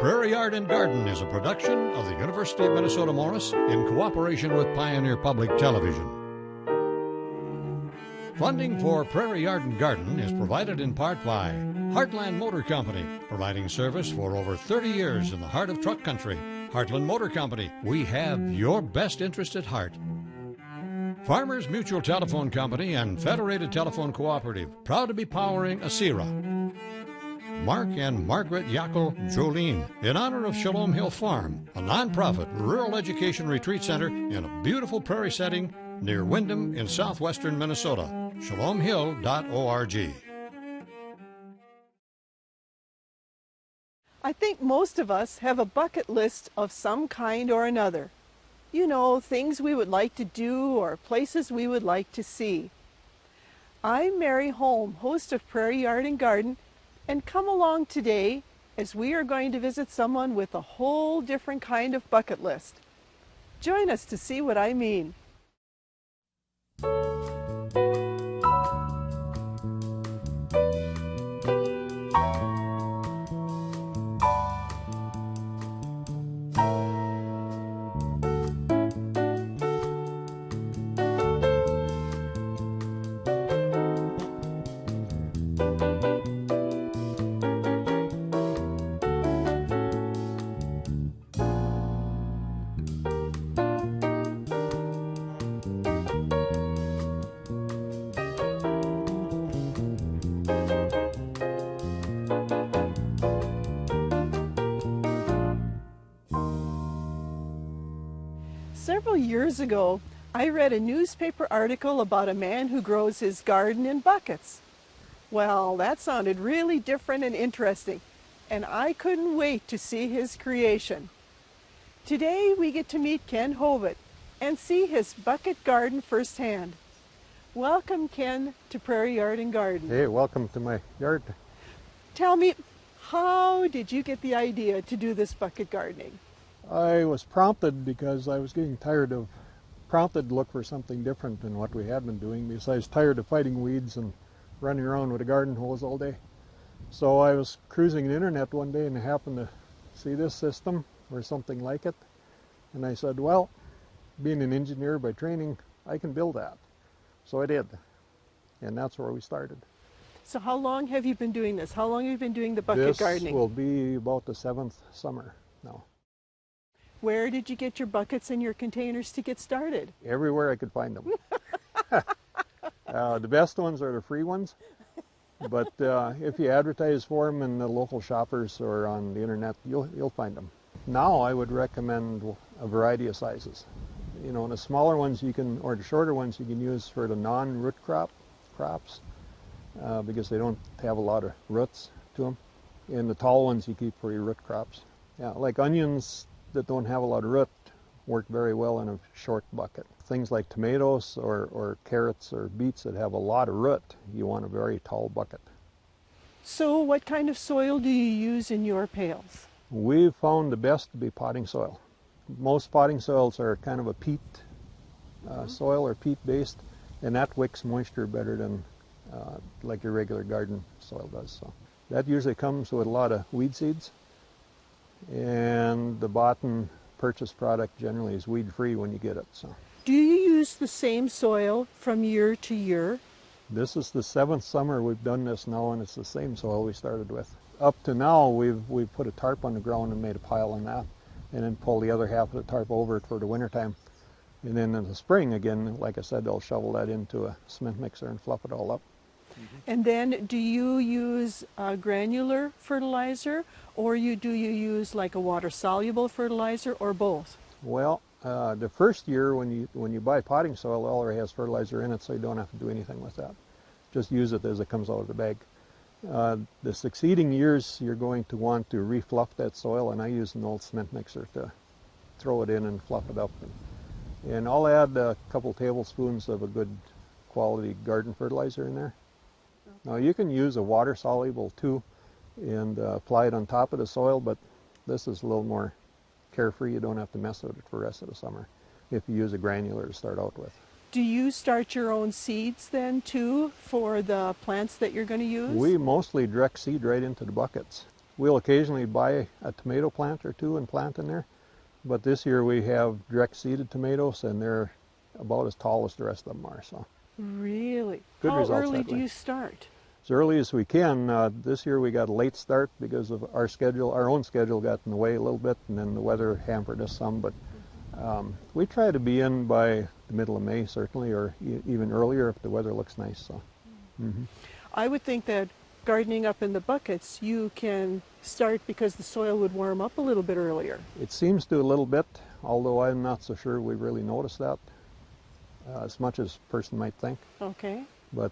Prairie Yard and Garden is a production of the University of Minnesota Morris in cooperation with Pioneer Public Television. Funding for Prairie Yard and Garden is provided in part by Heartland Motor Company, providing service for over 30 years in the heart of truck country. Heartland Motor Company, we have your best interest at heart. Farmers Mutual Telephone Company and Federated Telephone Cooperative, proud to be powering ASERA. Mark and Margaret Yackel Jolene, in honor of Shalom Hill Farm, a nonprofit rural education retreat center in a beautiful prairie setting near Windham in southwestern Minnesota. ShalomHill.org. I think most of us have a bucket list of some kind or another. You know, things we would like to do or places we would like to see. I'm Mary Holm, host of Prairie Yard and Garden, and come along today as we are going to visit someone with a whole different kind of bucket list. Join us to see what I mean. Several years ago, I read a newspaper article about a man who grows his garden in buckets. Well, that sounded really different and interesting, and I couldn't wait to see his creation. Today we get to meet Ken Hovitt and see his bucket garden firsthand. Welcome, Ken, to Prairie Yard and Garden. Hey, welcome to my yard. Tell me, how did you get the idea to do this bucket gardening? I was prompted because I was getting prompted to look for something different than what we had been doing because I was tired of fighting weeds and running around with a garden hose all day. So I was cruising the internet one day and happened to see this system or something like it. And I said, well, being an engineer by training, I can build that. So I did. And that's where we started. So how long have you been doing this? How long have you been doing the bucket gardening? This will be about the 7th summer now. Where did you get your buckets and your containers to get started? Everywhere I could find them. The best ones are the free ones, but if you advertise for them in the local shoppers or on the internet, you'll find them. Now I would recommend a variety of sizes. You know, the smaller ones or the shorter ones you can use for the non-root crops because they don't have a lot of roots to them. And the tall ones you keep for your root crops. Yeah, like onions that don't have a lot of root work very well in a short bucket. Things like tomatoes or carrots or beets that have a lot of root, you want a very tall bucket. So what kind of soil do you use in your pails? We've found the best to be potting soil. Most potting soils are kind of a peat soil or peat based, and that wicks moisture better than like your regular garden soil does. So that usually comes with a lot of weed seeds. And the bottom purchase product generally is weed-free when you get it. So, do you use the same soil from year to year? This is the 7th summer we've done this now, and it's the same soil we started with. Up to now, we've put a tarp on the ground and made a pile on that, and then pull the other half of the tarp over it for the wintertime. And then in the spring, again, like I said, they'll shovel that into a cement mixer and fluff it all up. And then do you use granular fertilizer, or do you use like a water-soluble fertilizer, or both? Well, the first year when you buy potting soil, it already has fertilizer in it, so you don't have to do anything with that. Just use it as it comes out of the bag. The succeeding years, you're going to want to refluff that soil, and I use an old cement mixer to throw it in and fluff it up. And I'll add a couple tablespoons of a good quality garden fertilizer in there. Now you can use a water soluble too and apply it on top of the soil, but this is a little more carefree. You don't have to mess with it for the rest of the summer if you use a granular to start out with. Do you start your own seeds then too for the plants that you're going to use? We mostly direct seed right into the buckets. We'll occasionally buy a tomato plant or two and plant in there, but this year we have direct seeded tomatoes, and they're about as tall as the rest of them are. So Really? Good How results early that do way. you start? as early as we can. This year we got a late start because of our schedule. Our own schedule got in the way a little bit, and then the weather hampered us some. But we try to be in by the middle of May, certainly, or even earlier if the weather looks nice. So. I would think that gardening up in the buckets, you can start because the soil would warm up a little bit earlier. It seems to a little bit, although I'm not so sure we really noticed that as much as a person might think. Okay. But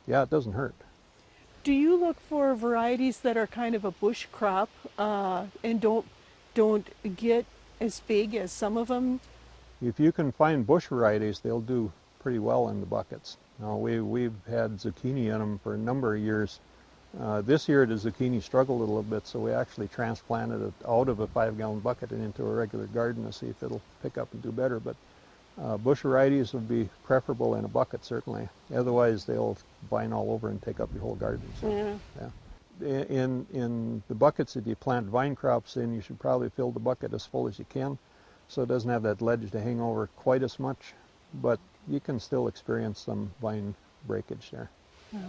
yeah, it doesn't hurt. Do you look for varieties that are kind of a bush crop and don't get as big as some of them? If you can find bush varieties, they'll do pretty well in the buckets. Now, we've had zucchini in them for a number of years. This year the zucchini struggled a little bit, so we actually transplanted it out of a 5-gallon bucket and into a regular garden to see if it'll pick up and do better. But bush varieties would be preferable in a bucket, certainly. Otherwise, they'll vine all over and take up your whole garden. So, yeah. In the buckets that you plant vine crops in, you should probably fill the bucket as full as you can, so it doesn't have that ledge to hang over quite as much. But you can still experience some vine breakage there.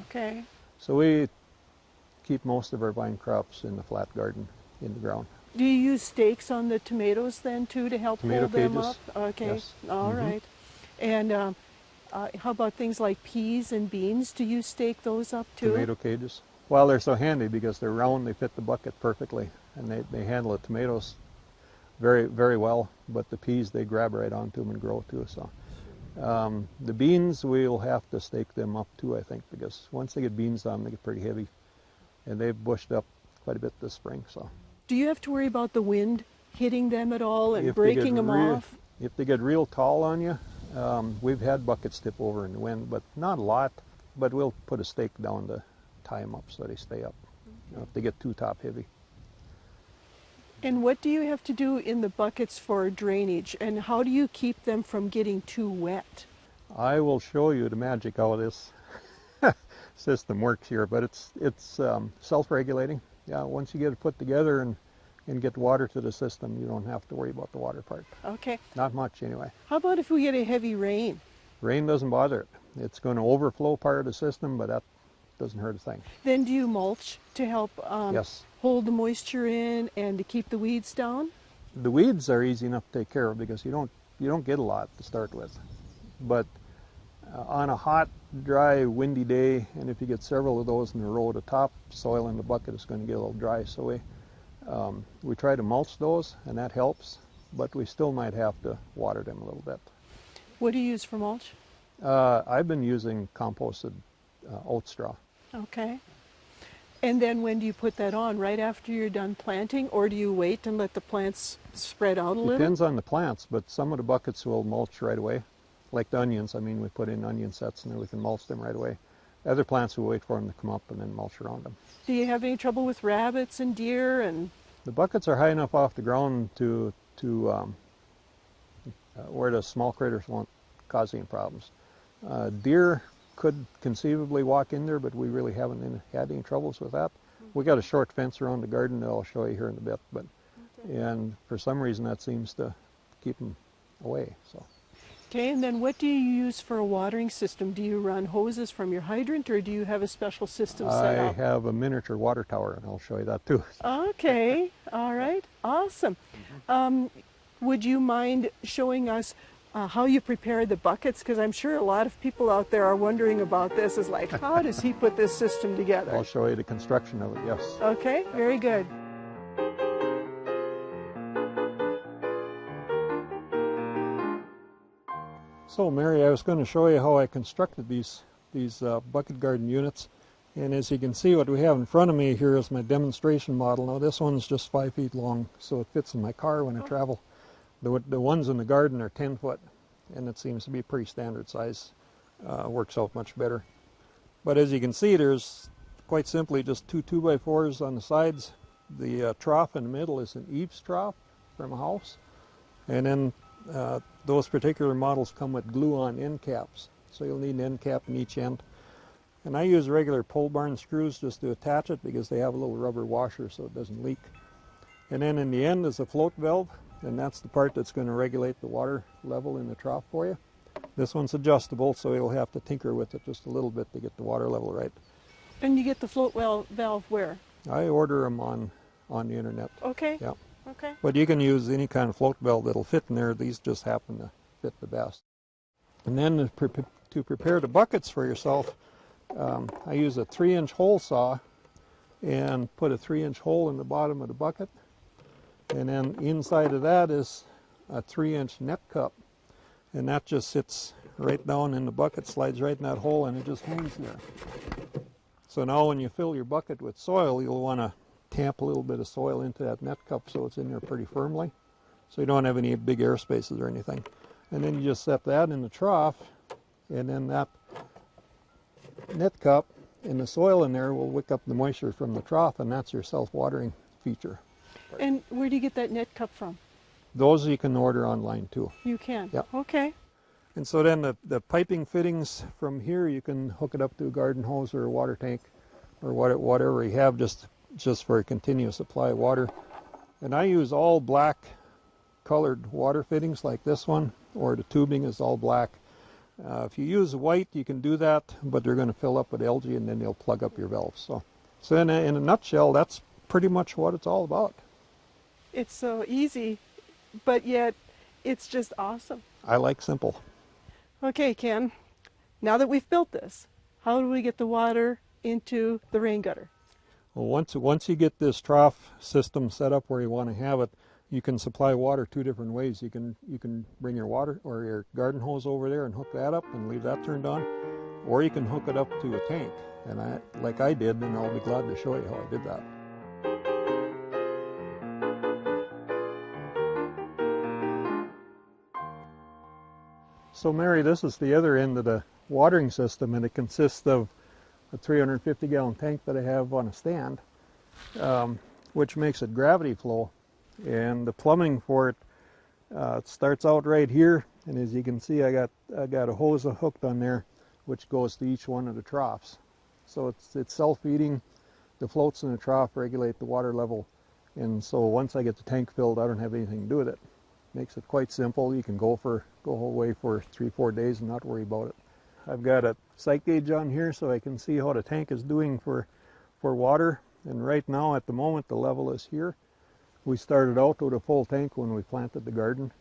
Okay. So we keep most of our vine crops in the flat garden in the ground. Do you use stakes on the tomatoes then too to help Tomato hold them cages. up? Okay. Yes. All right. And how about things like peas and beans? Do you stake those up too? Tomato cages. Well, they're so handy because they're round, they fit the bucket perfectly, and they handle the tomatoes very, very well, but the peas, they grab right onto them and grow too. So the beans, we'll have to stake them up too, I think, because once they get beans on, they get pretty heavy, and they've bushed up quite a bit this spring. So Do you have to worry about the wind hitting them at all and if they get breaking them real- off? If they get real tall on you, we've had buckets tip over in the wind, but not a lot. But we'll put a stake down to tie them up so they stay up. You know, if they get too top heavy. And what do you have to do in the buckets for drainage, and how do you keep them from getting too wet? I will show you the magic how this system works here, but it's self-regulating. Yeah, once you get it put together and get water to the system, you don't have to worry about the water part. Okay. Not much anyway. How about if we get a heavy rain? Rain doesn't bother it. It's going to overflow part of the system, but that doesn't hurt a thing. Then do you mulch to help Yes. hold the moisture in and to keep the weeds down? The weeds are easy enough to take care of because you don't get a lot to start with. But on a hot, dry, windy day, and if you get several of those in a row, the top soil in the bucket is going to get a little dry. So we try to mulch those, and that helps. But we still might have to water them a little bit. What do you use for mulch? I've been using composted oat straw. Okay. And then when do you put that on? Right after you're done planting, or do you wait and let the plants spread out a little? Depends on the plants, but some of the buckets will mulch right away. Like the onions, I mean, we put in onion sets and then we can mulch them right away. Other plants, we wait for them to come up and then mulch around them. Do you have any trouble with rabbits and deer? And The buckets are high enough off the ground to where the small critters won't cause any problems. Deer could conceivably walk in there, but we really haven't had any troubles with that. We got a short fence around the garden that I'll show you here in a bit, but and for some reason that seems to keep them away. So. okay, and then what do you use for a watering system? Do you run hoses from your hydrant, or do you have a special system set I up? have a miniature water tower, and I'll show you that too. Okay, all right, awesome. Would you mind showing us how you prepare the buckets? Because I'm sure a lot of people out there are wondering about this. Is like, how does he put this system together? I'll show you the construction of it, yes. Okay, very good. So Mary, I was going to show you how I constructed these bucket garden units. And as you can see, what we have in front of me here is my demonstration model. Now this one's just 5 feet long, so it fits in my car when I travel. The ones in the garden are 10 foot, and it seems to be pretty standard size. Works out much better. But as you can see, there's quite simply just two 2x4s on the sides. The trough in the middle is an eaves trough from a house. And then those particular models come with glue-on end caps. So you'll need an end cap in each end. And I use regular pole barn screws just to attach it because they have a little rubber washer so it doesn't leak. And then in the end is a float valve, and that's the part that's going to regulate the water level in the trough for you. This one's adjustable, so you'll have to tinker with it just a little bit to get the water level right. And you get the float valve where? I order them on the internet. Okay. Yeah. Okay. But you can use any kind of float valve that'll fit in there. These just happen to fit the best. And then to prepare the buckets for yourself, I use a 3-inch hole saw and put a 3-inch hole in the bottom of the bucket. And then inside of that is a 3-inch net cup. And that just sits right down in the bucket, slides right in that hole, and it just hangs there. So now when you fill your bucket with soil, you'll want to tamp a little bit of soil into that net cup so it's in there pretty firmly, so you don't have any big air spaces or anything. And then you just set that in the trough, and then that net cup and the soil in there will wick up the moisture from the trough, and that's your self-watering feature. And where do you get that net cup from? Those you can order online too. You can? Yeah. Okay. And so then the piping fittings from here, you can hook it up to a garden hose or a water tank or whatever you have, just for a continuous supply of water. And I use all black colored water fittings like this one, or the tubing is all black. If you use white, you can do that, but they're going to fill up with algae and then they'll plug up your valves. So in a nutshell, that's pretty much what it's all about. It's so easy, but yet it's just awesome. I like simple. Okay, Ken, now that we've built this, how do we get the water into the rain gutter? Well, once you get this trough system set up where you want to have it, you can supply water 2 different ways. You can bring your water or your garden hose over there and hook that up and leave that turned on, or you can hook it up to a tank. And like I did, and I'll be glad to show you how I did that. So Mary, this is the other end of the watering system, and it consists of a 350-gallon tank that I have on a stand, which makes it gravity flow. And the plumbing for it, it starts out right here, and as you can see, I got a hose hooked on there, which goes to each one of the troughs. So it's self-feeding. The floats in the trough regulate the water level, and so once I get the tank filled, I don't have anything to do with it. Makes it quite simple. You can go away for 3-4 days and not worry about it. I've got a sight gauge on here so I can see how the tank is doing for water. And right now, at the moment, the level is here. We started out with a full tank when we planted the garden,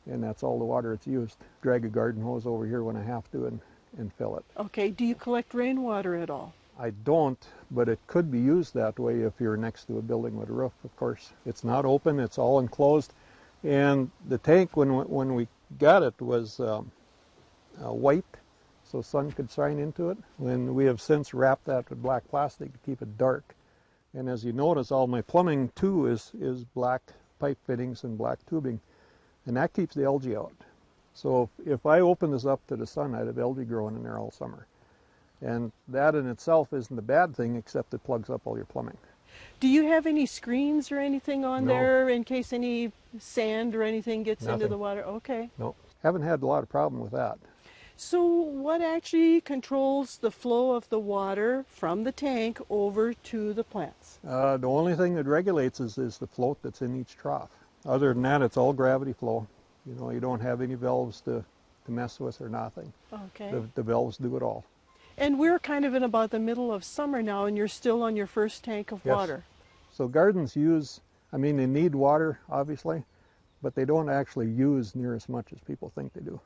and that's all the water it's used. Drag a garden hose over here when I have to and fill it. Okay, do you collect rainwater at all? I don't, but it could be used that way if you're next to a building with a roof, of course. It's not open, it's all enclosed. And the tank, when we got it, was white, so sun could shine into it. And we have since wrapped that with black plastic to keep it dark. And as you notice, all my plumbing too is black pipe fittings and black tubing, and that keeps the algae out. So if I open this up to the sun, I'd have algae growing in there all summer. And that in itself isn't a bad thing, except it plugs up all your plumbing. Do you have any screens or anything on No. there in case any sand or anything gets into Nothing. the water? Okay. No, haven't had a lot of problem with that. So what actually controls the flow of the water from the tank over to the plants? The only thing that regulates is the float that's in each trough. Other than that, it's all gravity flow. You know, you don't have any valves to mess with or nothing. Okay. The valves do it all. And we're kind of in about the middle of summer now, and you're still on your first tank of Yes. water. So gardens they need water, obviously, but they don't actually use near as much as people think they do.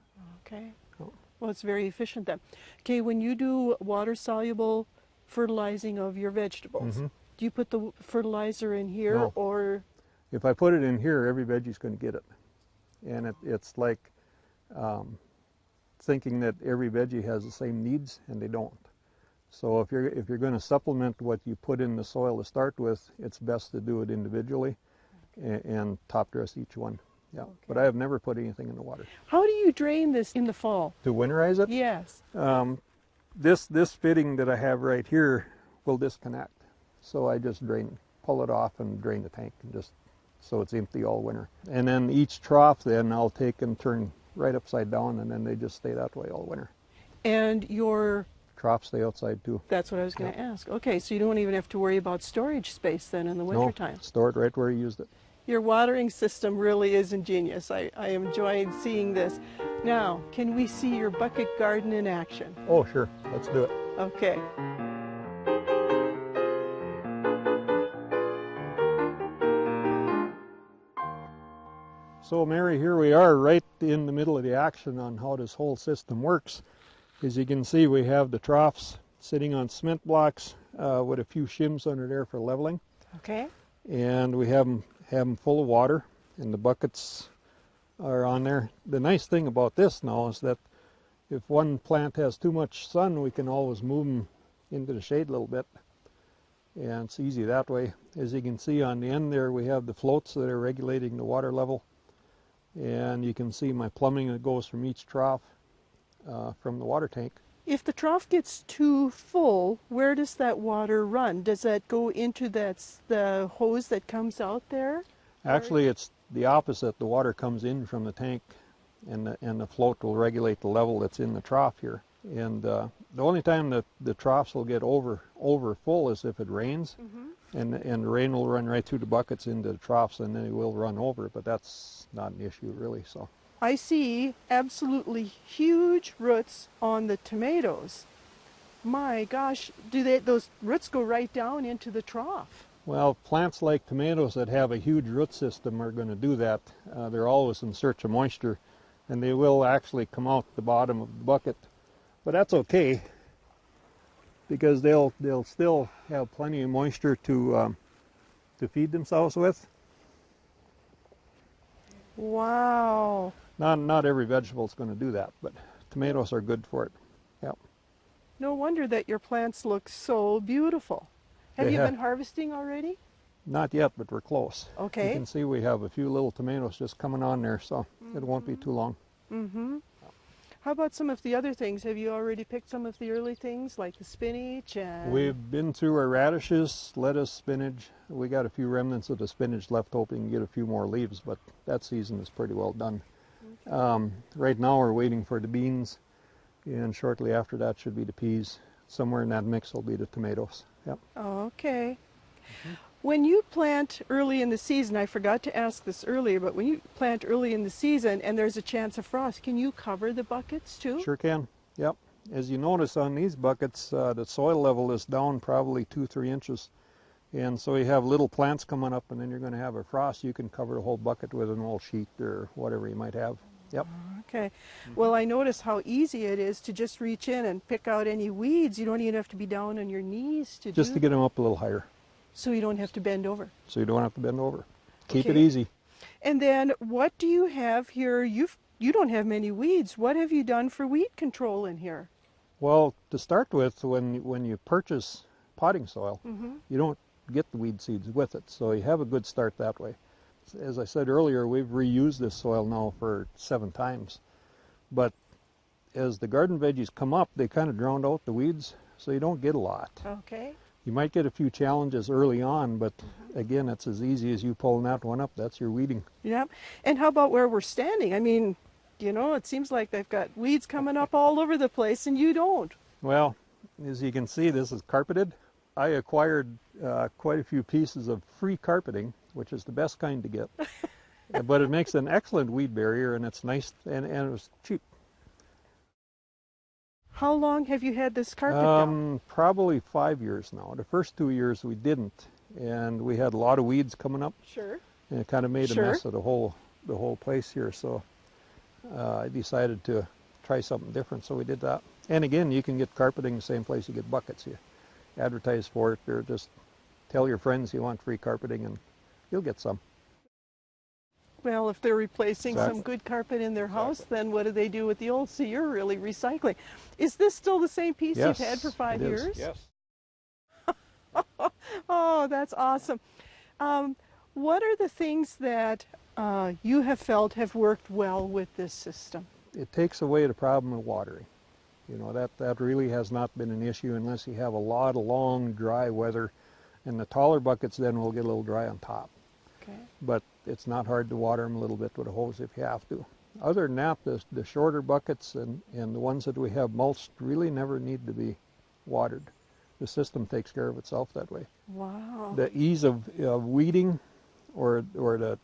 Okay. Oh. Well, it's very efficient then. Okay, when you do water-soluble fertilizing of your vegetables, Mhm. do you put the fertilizer in here No. or? If I put it in here, every veggie's going to get it. And it's like thinking that every veggie has the same needs, and they don't. So if you're going to supplement what you put in the soil to start with, it's best to do it individually and top dress each one. Yeah. Okay. But I have never put anything in the water. How do you drain this in the fall? To winterize it, Yes. this fitting that I have right here will disconnect. So I just pull it off and drain the tank, and just so it's empty all winter. And then each trough then I'll take and turn right upside down, and then they just stay that way all winter. And your troughs stay outside too. That's what I was going to ask. Okay, so you don't even have to worry about storage space then in the No, wintertime. store it right where you used it. Your watering system really is ingenious. I enjoyed seeing this. Now, can we see your bucket garden in action? Oh, sure. Let's do it. Okay. So, Mary, here we are right in the middle of the action on how this whole system works. As you can see, we have the troughs sitting on cement blocks with a few shims under there for leveling. Okay. And we have them full of water, and the buckets are on there. The nice thing about this now is that if one plant has too much sun, we can always move them into the shade a little bit, and it's easy that way. As you can see on the end there, we have the floats that are regulating the water level, and you can see my plumbing that goes from each trough from the water tank. If the trough gets too full, where does that water run? Does that go into the hose that comes out there? Actually, it's the opposite. The water comes in from the tank, and the float will regulate the level that's in the trough here. And the only time that the troughs will get over full is if it rains, and the rain will run right through the buckets into the troughs, and then it will run over. But that's not an issue really. So I see absolutely huge roots on the tomatoes. My gosh, those roots go right down into the trough? well, plants like tomatoes that have a huge root system are going to do that. They're always in search of moisture, and they will actually come out the bottom of the bucket. But that's okay, because they'll still have plenty of moisture to feed themselves with. Wow. Not every vegetable is going to do that, but tomatoes are good for it. Yep. No wonder that your plants look so beautiful. Have They you have. been harvesting already? Not yet, but we're close. Okay. You can see we have a few little tomatoes just coming on there, so it won't be too long. Mm-hmm. How about some of the other things? Have you already picked some of the early things like the spinach and... We've been through our radishes, lettuce, spinach. We got a few remnants of the spinach left, hoping to get a few more leaves, but that season is pretty well done. Okay. Right now we're waiting for the beans, and shortly after that should be the peas. Somewhere in that mix will be the tomatoes. Yep. Okay. When you plant early in the season, I forgot to ask this earlier, but when you plant early in the season and there's a chance of frost, can you cover the buckets too? Sure can. Yep. As you notice on these buckets, the soil level is down probably 2-3 inches. And so you have little plants coming up, and then you're going to have a frost. You can cover the whole bucket with an old sheet or whatever you might have. Yep. Okay. Well, I notice how easy it is to just reach in and pick out any weeds. You don't even have to be down on your knees to Just do to get them up a little higher, so you don't have to bend over. so you don't have to bend over. Keep it Okay. easy. And then what do you have here? You don't have many weeds. What have you done for weed control in here? Well, to start with, when you purchase potting soil, you don't get the weed seeds with it, so you have a good start that way. As I said earlier, we've reused this soil now for 7 times. But as the garden veggies come up, they kind of drown out the weeds, so you don't get a lot. Okay. You might get a few challenges early on, but again, it's as easy as you pulling that one up. That's your weeding. Yeah. And how about where we're standing? I mean, you know, it seems like they've got weeds coming up all over the place and you don't. Well, as you can see, this is carpeted. I acquired quite a few pieces of free carpeting, which is the best kind to get. But it makes an excellent weed barrier, and it's nice, and it was cheap. How long have you had this carpet down? Probably 5 years now. The first 2 years we didn't, and we had a lot of weeds coming up, Sure. and it kind of made Sure. a mess of the whole place here. So I decided to try something different, so we did that. And again, you can get carpeting the same place you get buckets. You advertise for it, or just tell your friends you want free carpeting, and you'll get some. Well, if they're replacing Exactly. some good carpet in their house, then what do they do with the old? So you're really recycling. Is this still the same piece Yes, you've had for 5 it is. years? Yes. Oh, that's awesome. What are the things that you have felt have worked well with this system? It takes away the problem of watering. You know, that really has not been an issue unless you have a lot of long, dry weather, and the taller buckets then will get a little dry on top. Okay. But it's not hard to water them a little bit with a hose if you have to. Other than that, the shorter buckets and the ones that we have mulched really never need to be watered. The system takes care of itself that way. Wow. The ease of weeding or the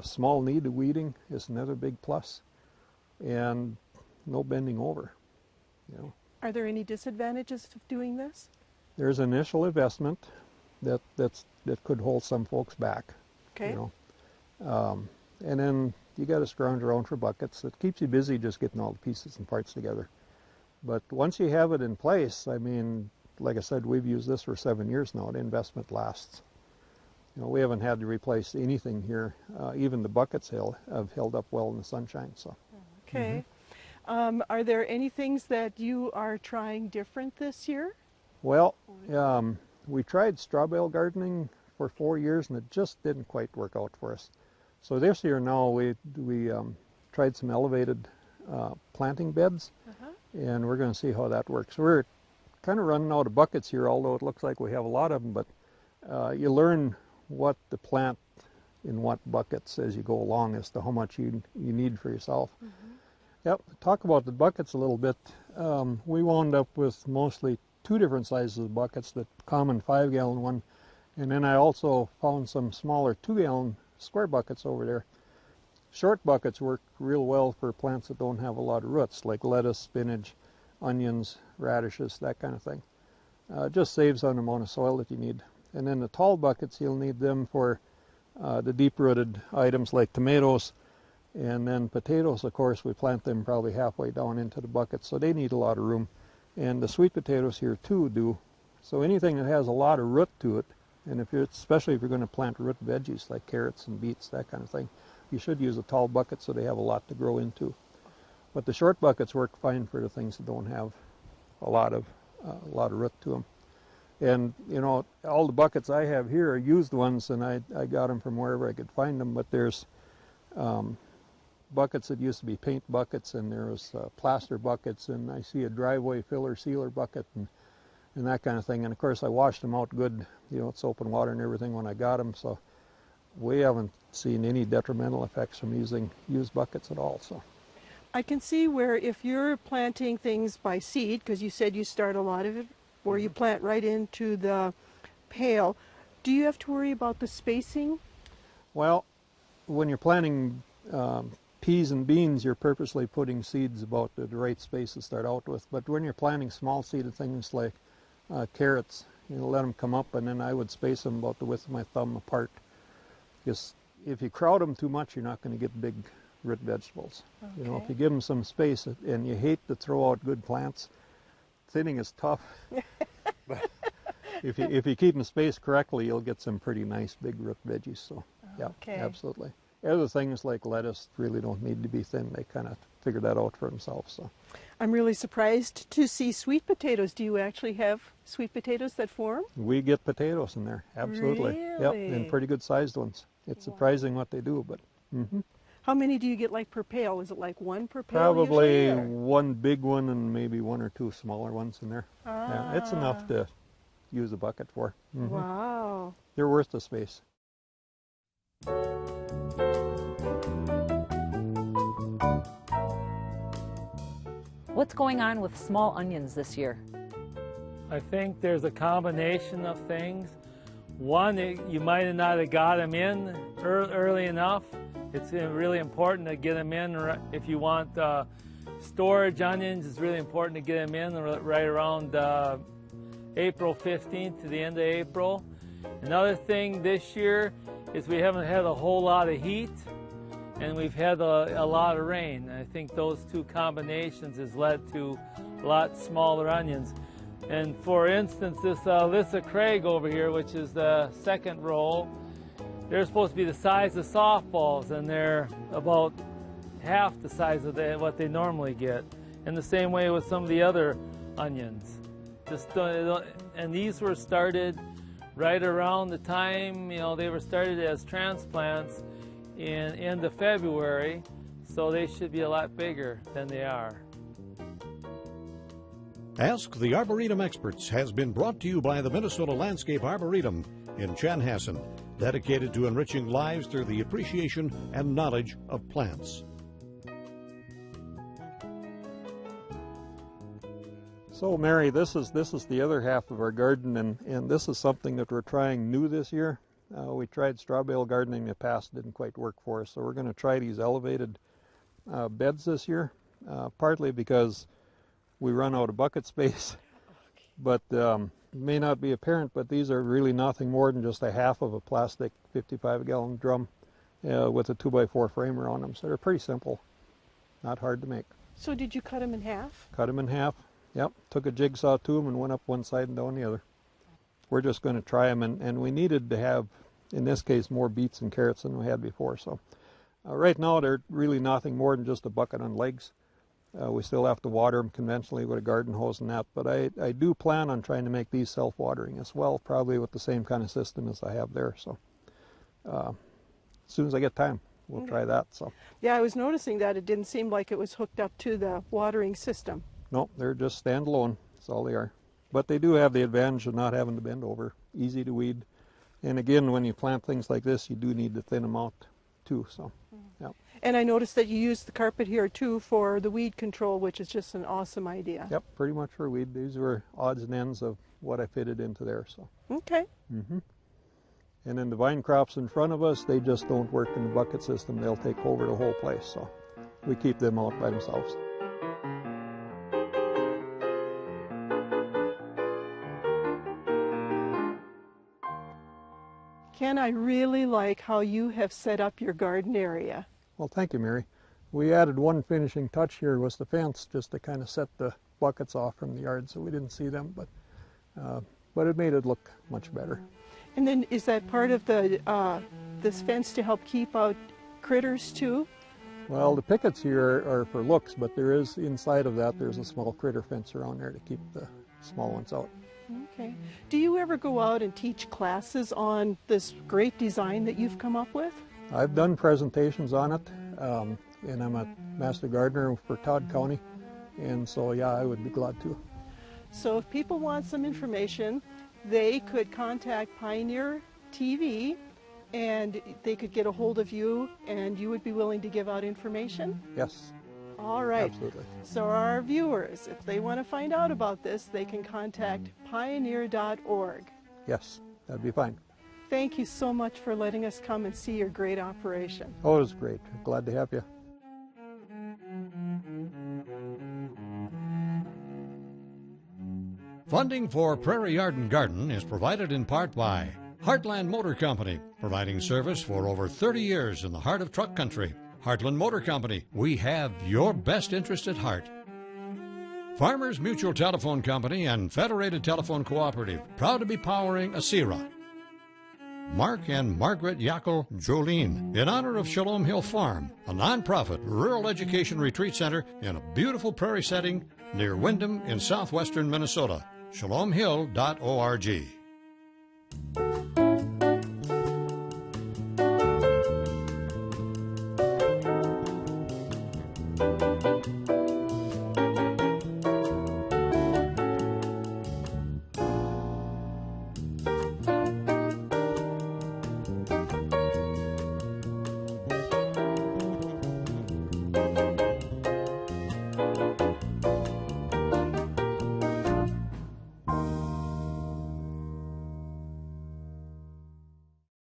small need of weeding is another big plus, and no bending over. You know, Are there any disadvantages of doing this? there's initial investment that could hold some folks back. Okay. You know, and then you got to scrounge around for buckets. It keeps you busy just getting all the pieces and parts together. But once you have it in place, I mean, like I said, we've used this for 7 years now. The investment lasts. You know, we haven't had to replace anything here. Even the buckets have held up well in the sunshine. So. Okay. Are there any things that you are trying different this year? Well, we tried straw bale gardening for 4 years, and it just didn't quite work out for us. So this year now we tried some elevated planting beds, and we're going to see how that works. We're kind of running out of buckets here, although it looks like we have a lot of them, but you learn what to plant in what buckets as you go along as to how much you need for yourself. Yep, talk about the buckets a little bit. We wound up with mostly 2 different sizes of buckets, the common 5-gallon one, and then I also found some smaller 2-gallon square buckets over there. Short buckets work real well for plants that don't have a lot of roots, like lettuce, spinach, onions, radishes, that kind of thing. It just saves on the amount of soil that you need. And then the tall buckets, you'll need them for the deep-rooted items like tomatoes, and then potatoes, of course, we plant them probably halfway down into the bucket, so they need a lot of room. And the sweet potatoes here too do. So anything that has a lot of root to it, and especially if you're going to plant root veggies like carrots and beets, that kind of thing, you should use a tall bucket so they have a lot to grow into. But the short buckets work fine for the things that don't have a lot of root to them. And you know, all the buckets I have here are used ones, and I got them from wherever I could find them. But there's buckets that used to be paint buckets, and there was plaster buckets, and I see a driveway filler sealer bucket and that kind of thing. And of course I washed them out good, you know, soap and water and everything when I got them, so we haven't seen any detrimental effects from using used buckets at all. So I can see where if you're planting things by seed, because you said you start a lot of it, where you plant right into the pail, do you have to worry about the spacing? Well, when you're planting peas and beans, you're purposely putting seeds about the right space to start out with. But when you're planting small seeded things like carrots, you know, let them come up, and then I would space them about the width of my thumb apart. Because if you crowd them too much, you're not going to get big root vegetables. Okay. You know, if you give them some space, and you hate to throw out good plants, thinning is tough. But if you keep them spaced correctly, you'll get some pretty nice big root veggies. So yeah, absolutely. Other things like lettuce really don't need to be thin. They kind of figure that out for themselves. So I'm really surprised to see sweet potatoes. Do you actually have sweet potatoes that form? We get potatoes in there, absolutely. Really? Yep, and pretty good sized ones. It's surprising what they do, but. How many do you get like per pail? Is it like 1 per pail? Probably usually, one big one and maybe 1 or 2 smaller ones in there. Yeah, it's enough to use a bucket for. Wow. They're worth the space. What's going on with small onions this year? I think there's a combination of things. One, you might not have got them in early enough. It's really important to get them in. If you want storage onions, it's really important to get them in right around April 15th to the end of April. Another thing this year is we haven't had a whole lot of heat, and we've had a lot of rain. I think those 2 combinations has led to a lot smaller onions. And for instance, this Alyssa Craig over here, which is the second row, they're supposed to be the size of softballs, and they're about half the size of what they normally get. And the same way with some of the other onions. And these were started right around the time, you know, they were started as transplants in end of February, so they should be a lot bigger than they are. Ask the Arboretum Experts has been brought to you by the Minnesota Landscape Arboretum in Chanhassen, dedicated to enriching lives through the appreciation and knowledge of plants. So Mary, this is the other half of our garden, and this is something that we're trying new this year. We tried straw bale gardening in the past, didn't quite work for us, so we're going to try these elevated beds this year, partly because we run out of bucket space, but it may not be apparent, but these are really nothing more than just a half of a plastic 55-gallon drum with a 2x4 frame around them, so they're pretty simple, not hard to make. So did you cut them in half? Cut them in half. Yep, took a jigsaw to them and went up one side and down the other. We're just going to try them, and we needed to have, in this case, more beets and carrots than we had before. So right now they're really nothing more than just a bucket on legs. We still have to water them conventionally with a garden hose and that, but I do plan on trying to make these self-watering as well, probably with the same kind of system as I have there. So as soon as I get time, we'll try that. So Yeah, I was noticing that it didn't seem like it was hooked up to the watering system. no, they're just standalone. That's all they are. But they do have the advantage of not having to bend over, easy to weed. And again, when you plant things like this, you do need to thin them out too. So, yeah. And I noticed that you used the carpet here too for the weed control, which is just an awesome idea. Yep, pretty much for weed. These were odds and ends of what I fitted into there. So. Okay. And then the vine crops in front of us, they just don't work in the bucket system. They'll take over the whole place. So we keep them out by themselves. Ken, I really like how you have set up your garden area. Well, thank you, Mary. We added one finishing touch here was the fence, just to kind of set the buckets off from the yard so we didn't see them, but it made it look much better. And then is that part of the this fence to help keep out critters too? Well, the pickets here are for looks, but there is, inside of that, there's a small critter fence around there to keep the small ones out. Okay. Do you ever go out and teach classes on this great design that you've come up with? I've done presentations on it, and I'm a master gardener for Todd County, and so yeah, I would be glad to. So if people want some information, they could contact Pioneer TV and they could get a hold of you and you would be willing to give out information? Yes. All right. Absolutely. So our viewers, if they want to find out about this, they can contact pioneer.org. Yes, that'd be fine. Thank you so much for letting us come and see your great operation. Oh, it was great. Glad to have you. Funding for Prairie Yard and Garden is provided in part by Heartland Motor Company, providing service for over 30 years in the heart of truck country. Heartland Motor Company, we have your best interest at heart. Farmers Mutual Telephone Company and Federated Telephone Cooperative, proud to be powering ASERA. Mark and Margaret Yackel Jolene, in honor of Shalom Hill Farm, a nonprofit rural education retreat center in a beautiful prairie setting near Windham in southwestern Minnesota. ShalomHill.org.